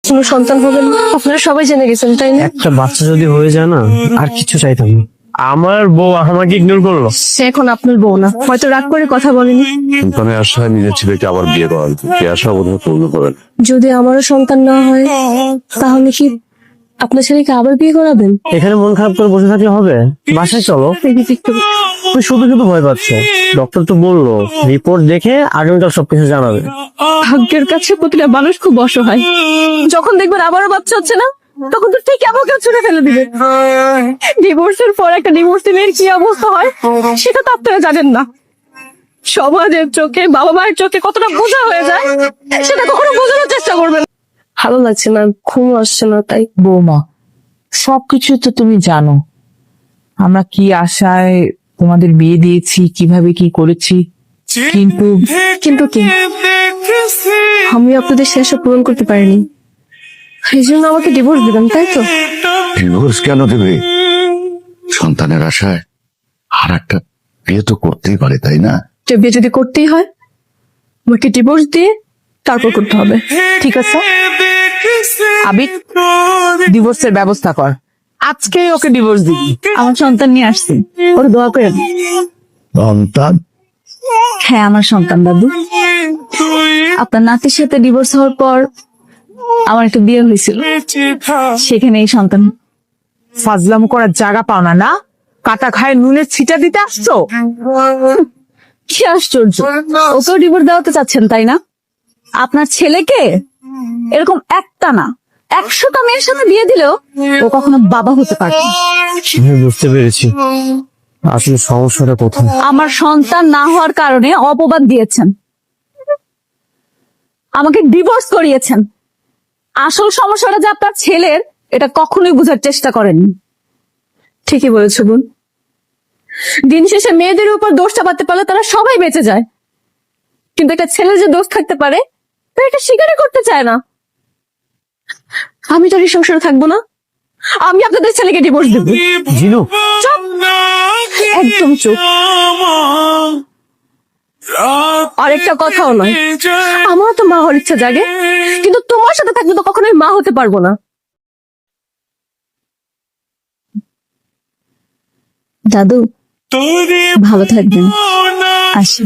কোনো সন্তান হবেন না, আপনারা সবাই জেনে গেছেন তাই না? একটা বাচ্চা যদি হয়ে যায় না, আর কিছু চাইতাম না। আমার বউ আমাকে ইগনোর করলো। সে এখন আপনার বউ না, হয়তো রাগ করে কথা বলেনি। সন্তানের আশায় নিজের ছেলেকে আবার বিয়ে করার সে আশা বোধহয় পূর্ণ করেন। যদি আমারও সন্তান না হয় তাহলে কি আপনার ছেলেকে আবার বিয়ে করাবেন? এখানে মন খারাপ করে বসে থাকলে হবে? বাসায় চলো। তুমি শুধু শুধু ভয় পাচ্ছ। ডক্টর তো বললো রিপোর্ট দেখে আগামীকাল সবকিছু জানাবে। ভাগ্যের কাছে প্রতিটা মানুষ খুব অসহায়। যখন দেখবেন আবারও বাচ্চা হচ্ছে না, তখন তো ঠিক আমাকে ছুড়ে ফেলে দিবে। ডিভোর্সের পর একটা ডিভোর্সি মেয়ের কি অবস্থা হয় সেটা তো আপনারা জানেন না। সমাজের চোখে, বাবা মায়ের চোখে কতটা বোঝা হয়ে যায় সেটা কখনো বোঝানোর চেষ্টা করবেন না। ভালো লাগছে না, ঘুম আসছে না, তাই। বৌমা, সবকিছু তো তুমি জানো, আমরা কি আশায় তোমাদের বিয়ে দিয়েছি, কিভাবে কি করেছি, কিন্তু কিন্তু কি আমি আপনাদের শেষ পূরণ করতে পারিনি, এই জন্য আমাকে ডিভোর্স দিবেন তাই তো? ডিভোর্স কেন দেবে? সন্তানের আশায় আর একটা বিয়ে তো করতেই পারে, তাই না? যে বিয়ে যদি করতেই হয় আমাকে ডিভোর্স দিয়ে তারপর করতে হবে। ঠিক আছে, আবির ডিভোর্সের ব্যবস্থা কর, আজকেই ওকে ডিভোর্স দিবি। আমার সন্তান নিয়ে আসছি, ওর দোয়া করে। সন্তান? হ্যাঁ, আমার সন্তান দাদু। আপনার নাতির সাথে ডিভোর্স হওয়ার পর আমার একটা বিয়ে হয়েছিল, সেখানে এই সন্তান। ফাজলামো করার জায়গা পাও না, না কাটা খায় নুনের ছিটা দিতে আসছো? কি আশ্চর্য, ওকেও ডিভোর্স দেওয়াতে চাচ্ছেন তাই না? আপনার ছেলেকে এরকম একটা না 100টা মেয়ের সাথে বিয়ে দিলেও ও কখনো বাবা হতে পারবে না। আমি বুঝতে পেরেছি আসলে সমস্যাটা কোথায়। আমার সন্তান না হওয়ার কারণে অপবাদ দিয়েছেন, আমাকে ডিভোর্স করিয়েছেন। আসল সমস্যাটা যে আপনার ছেলের, এটা কখনোই বোঝার চেষ্টা করেননি। ঠিকই বলেছ বোন, দিন শেষে মেয়েদের উপর দোষ চাপাতে পারলে তারা সবাই বেঁচে যায়, কিন্তু একটা ছেলে যে দোষ থাকতে পারে তা এটা স্বীকারই করতে চায় না। আমি তো এই সংসারে থাকবো না, আমি আপনাদের ছেলেকে ডিভোর্স দেবো। জিনু, চুপ, একদম চুপ। আরেকটা কথাও নয়, আমার তো মা হওয়ার ইচ্ছা জাগে, কিন্তু তোমার সাথে থাকলে তো কখনোই মা হতে পারবো না। দাদু ভালো থাকবেন, আসি।